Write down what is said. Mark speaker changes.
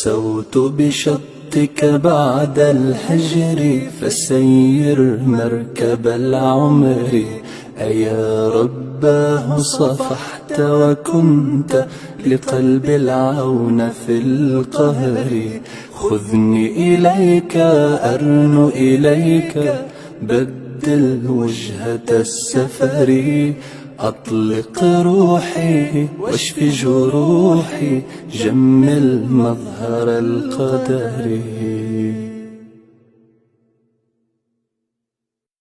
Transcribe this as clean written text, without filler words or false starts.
Speaker 1: رسوت بشطك بعد الحجر فسير مركب العمر. أيا رباه صفحت وكنت لقلب العون في القهر. خذني إليك أرن إليك بدل وجهة السفر. أطلق روحي واشف جروحي جمل مظهر القدر.